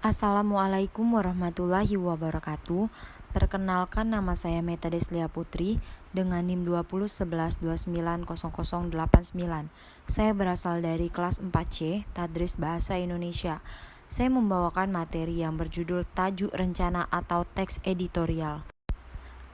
Assalamualaikum warahmatullahi wabarakatuh. Perkenalkan, nama saya Meta Deslia Putri dengan NIM 2011290089. Saya berasal dari kelas 4C, Tadris Bahasa Indonesia. Saya membawakan materi yang berjudul tajuk rencana atau teks editorial.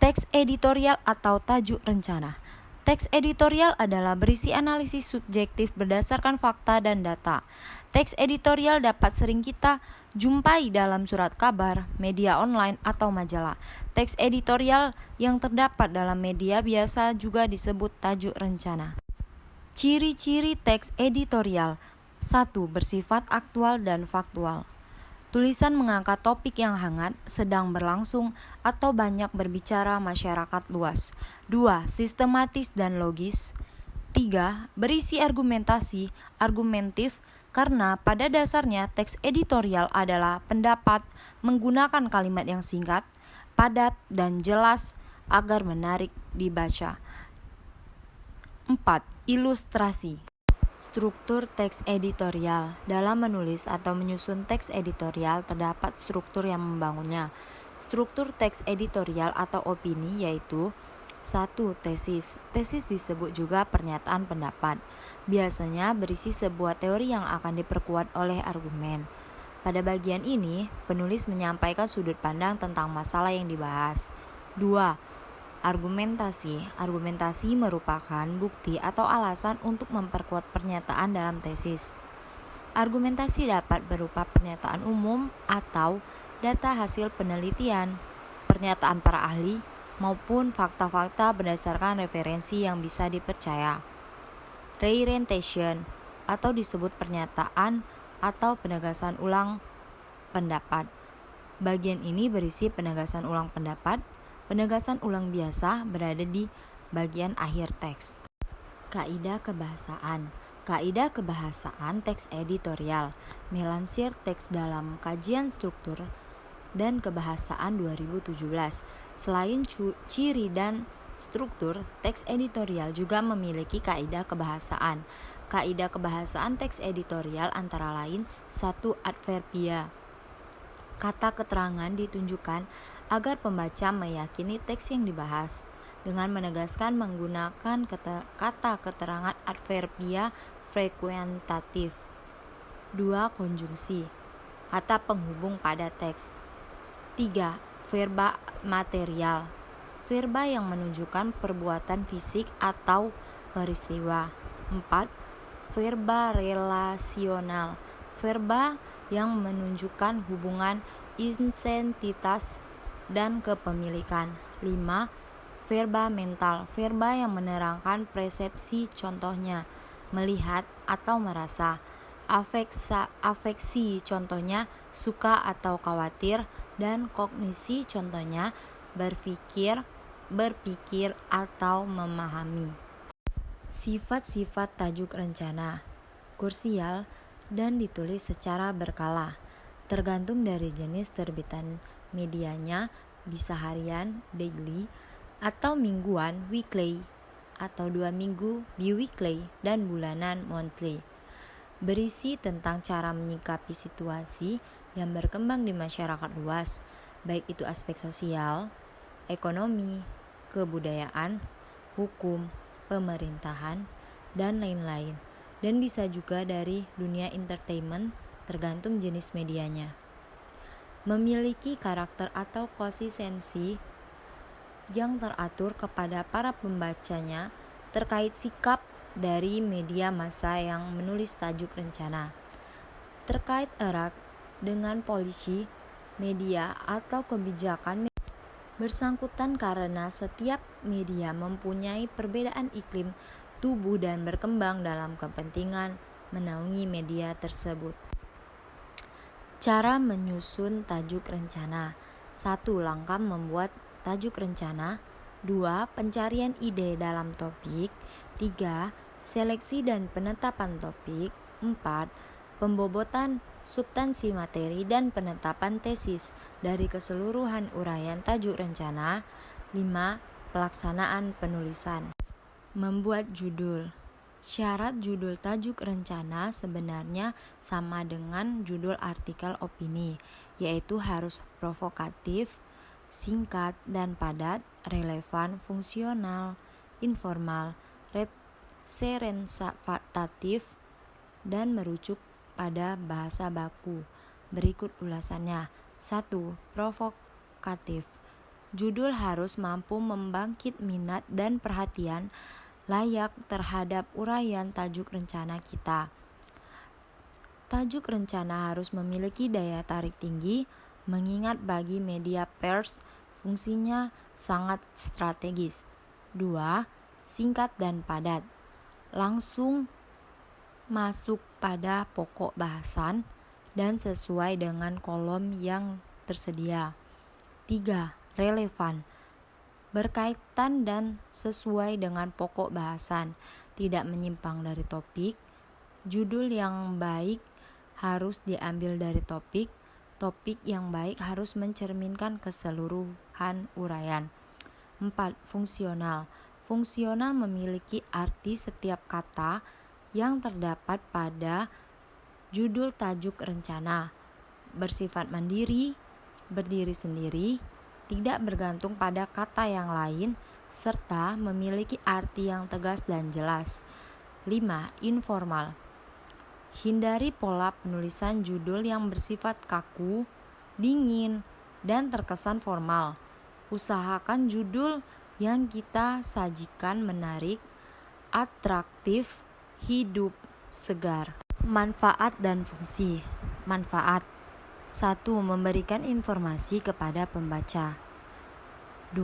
Teks editorial atau tajuk rencana. Teks editorial adalah berisi analisis subjektif berdasarkan fakta dan data. Teks editorial dapat sering kita jumpai dalam surat kabar, media online, atau majalah. Teks editorial yang terdapat dalam media biasa juga disebut tajuk rencana. Ciri-ciri teks editorial. 1. Bersifat aktual dan faktual. Tulisan mengangkat topik yang hangat, sedang berlangsung, atau banyak berbicara masyarakat luas. 2. Sistematis dan logis. 3. Berisi argumentasi, argumentif, karena pada dasarnya teks editorial adalah pendapat menggunakan kalimat yang singkat, padat, dan jelas agar menarik dibaca. 4. Ilustrasi. Struktur teks editorial. Dalam menulis atau menyusun teks editorial terdapat struktur yang membangunnya. Struktur teks editorial atau opini yaitu 1. Tesis. Tesis disebut juga pernyataan pendapat. Biasanya berisi sebuah teori yang akan diperkuat oleh argumen. Pada bagian ini, penulis menyampaikan sudut pandang tentang masalah yang dibahas. 2. Argumentasi. Argumentasi merupakan bukti atau alasan untuk memperkuat pernyataan dalam tesis. Argumentasi dapat berupa pernyataan umum atau data hasil penelitian, pernyataan para ahli, maupun fakta-fakta berdasarkan referensi yang bisa dipercaya. Reorientation atau disebut pernyataan atau penegasan ulang pendapat. Bagian ini berisi penegasan ulang pendapat. Penegasan ulang biasa berada di bagian akhir teks. Kaidah kebahasaan. Kaidah kebahasaan teks editorial. Melansir teks dalam Kajian Struktur dan Kebahasaan 2017. Selain ciri dan struktur, teks editorial juga memiliki kaidah kebahasaan. Kaidah kebahasaan teks editorial antara lain 1. Adverbia. Kata keterangan ditunjukkan agar pembaca meyakini teks yang dibahas dengan menegaskan menggunakan kata keterangan adverbia frekuentatif. 2. Konjungsi. Kata penghubung pada teks. 3. Verba material. Verba yang menunjukkan perbuatan fisik atau peristiwa. 4. Verba relasional. Verba yang menunjukkan hubungan insentitas dan kepemilikan. 5. Verba mental. Verba yang menerangkan persepsi, contohnya melihat atau merasa. Afeksi, contohnya suka atau khawatir, dan kognisi, contohnya berpikir atau memahami. Sifat-sifat tajuk rencana. Kursial dan ditulis secara berkala, tergantung dari jenis terbitan medianya, bisa harian, daily, atau mingguan, weekly, atau 2 minggu, bi-weekly, dan bulanan, monthly. Berisi tentang cara menyikapi situasi yang berkembang di masyarakat luas, baik itu aspek sosial, ekonomi, kebudayaan, hukum, pemerintahan, dan lain-lain. Dan bisa juga dari dunia entertainment, tergantung jenis medianya. Memiliki karakter atau konsistensi yang teratur kepada para pembacanya terkait sikap dari media massa yang menulis tajuk rencana. Terkait erat dengan polisi, media, atau kebijakan bersangkutan karena setiap media mempunyai perbedaan iklim tubuh dan berkembang dalam kepentingan menaungi media tersebut. Cara menyusun tajuk rencana. 1. Langkah membuat tajuk rencana. 2. Pencarian ide dalam topik. 3. Seleksi dan penetapan topik. 4. Pembobotan substansi materi dan penetapan tesis dari keseluruhan uraian tajuk rencana. 5. Pelaksanaan penulisan. Membuat judul. Syarat judul tajuk rencana sebenarnya sama dengan judul artikel opini, yaitu harus provokatif, singkat dan padat, relevan, fungsional, informal, representatif, dan merujuk pada bahasa baku. Berikut ulasannya. 1. Provokatif. Judul harus mampu membangkit minat dan perhatian layak terhadap uraian tajuk rencana kita. Tajuk rencana harus memiliki daya tarik tinggi, mengingat bagi media pers fungsinya sangat strategis. 2. Singkat dan padat. Langsung masuk pada pokok bahasan dan sesuai dengan kolom yang tersedia. 3. Relevan. Berkaitan dan sesuai dengan pokok bahasan, tidak menyimpang dari topik. Judul yang baik harus diambil dari topik. Topik yang baik harus mencerminkan keseluruhan uraian. 4. Fungsional. Fungsional memiliki arti setiap kata yang terdapat pada judul tajuk rencana. Bersifat mandiri, berdiri sendiri, tidak bergantung pada kata yang lain, serta memiliki arti yang tegas dan jelas. 5. Informal. Hindari pola penulisan judul yang bersifat kaku, dingin, dan terkesan formal. Usahakan judul yang kita sajikan menarik, atraktif, hidup, segar. Manfaat dan fungsi. Manfaat. 1. Memberikan informasi kepada pembaca. 2.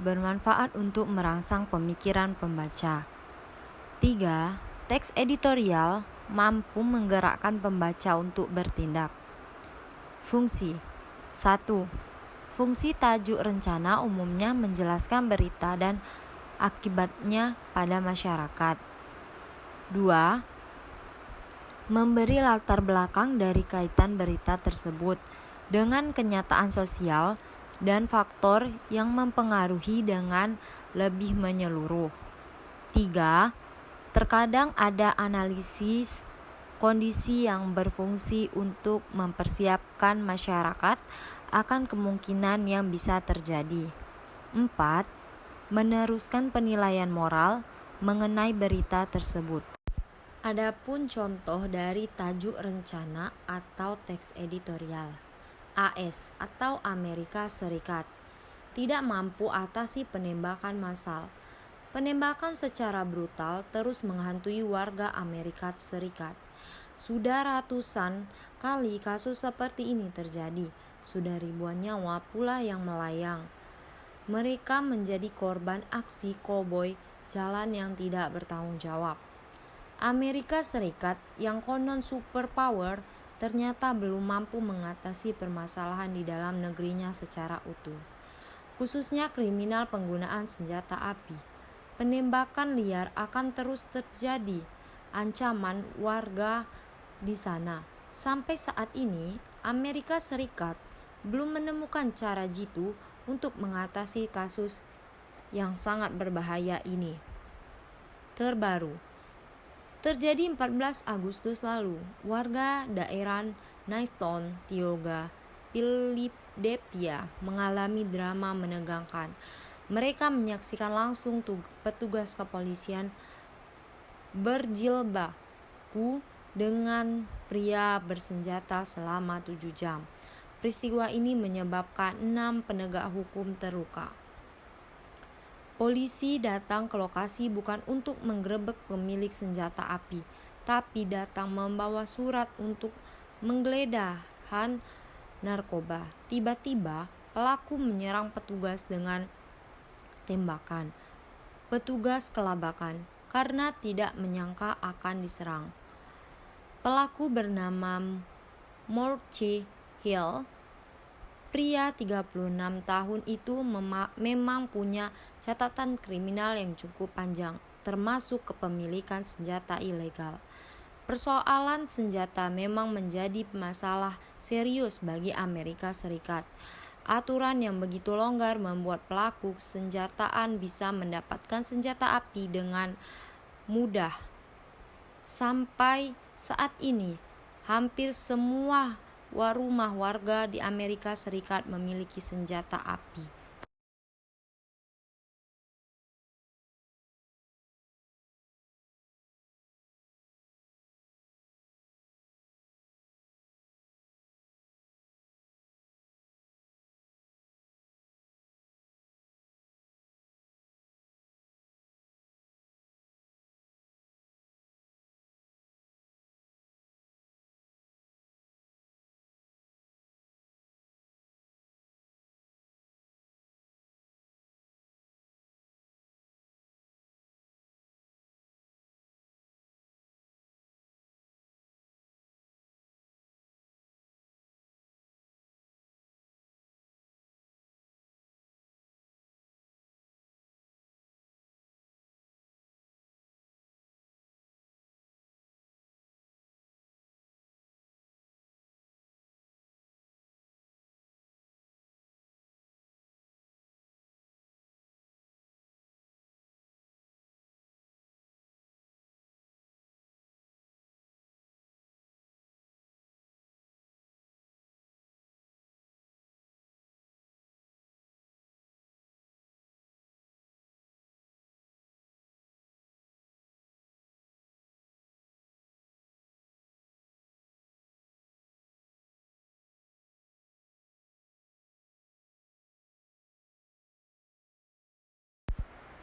Bermanfaat untuk merangsang pemikiran pembaca. 3. Teks editorial mampu menggerakkan pembaca untuk bertindak. Fungsi. 1. Fungsi tajuk rencana umumnya menjelaskan berita dan akibatnya pada masyarakat. 2. Memberi latar belakang dari kaitan berita tersebut dengan kenyataan sosial dan faktor yang mempengaruhi dengan lebih menyeluruh. 3. Terkadang ada analisis kondisi yang berfungsi untuk mempersiapkan masyarakat akan kemungkinan yang bisa terjadi. 4. Meneruskan penilaian moral mengenai berita tersebut. Adapun contoh dari tajuk rencana atau teks editorial. AS atau Amerika Serikat tidak mampu atasi penembakan massal. Penembakan secara brutal terus menghantui warga Amerika Serikat. Sudah ratusan kali kasus seperti ini terjadi. Sudah ribuan nyawa pula yang melayang. Mereka menjadi korban aksi koboi jalan yang tidak bertanggung jawab. Amerika Serikat yang konon superpower ternyata belum mampu mengatasi permasalahan di dalam negerinya secara utuh, khususnya kriminal penggunaan senjata api. Penembakan liar akan terus terjadi, ancaman warga di sana. Sampai saat ini, Amerika Serikat belum menemukan cara jitu untuk mengatasi kasus yang sangat berbahaya ini. Terbaru terjadi 14 Agustus lalu, warga daerah Naiston, Tioga, Philadelphia mengalami drama menegangkan. Mereka menyaksikan langsung petugas kepolisian berjilbabu dengan pria bersenjata selama 7 jam. Peristiwa ini menyebabkan 6 penegak hukum terluka. Polisi datang ke lokasi bukan untuk menggerebek pemilik senjata api, tapi datang membawa surat untuk menggeledahan narkoba. Tiba-tiba, pelaku menyerang petugas dengan tembakan. Petugas kelabakan karena tidak menyangka akan diserang. Pelaku bernama Mordechai Hill. Pria 36 tahun itu memang punya catatan kriminal yang cukup panjang, termasuk kepemilikan senjata ilegal. Persoalan senjata memang menjadi masalah serius bagi Amerika Serikat. Aturan yang begitu longgar membuat pelaku senjataan bisa mendapatkan senjata api dengan mudah. Sampai saat ini, hampir semua rumah warga di Amerika Serikat memiliki senjata api.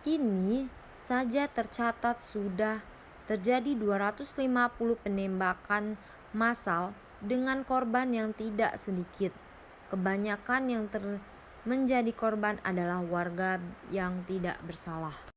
Ini saja tercatat sudah terjadi 250 penembakan massal dengan korban yang tidak sedikit. Kebanyakan yang menjadi korban adalah warga yang tidak bersalah.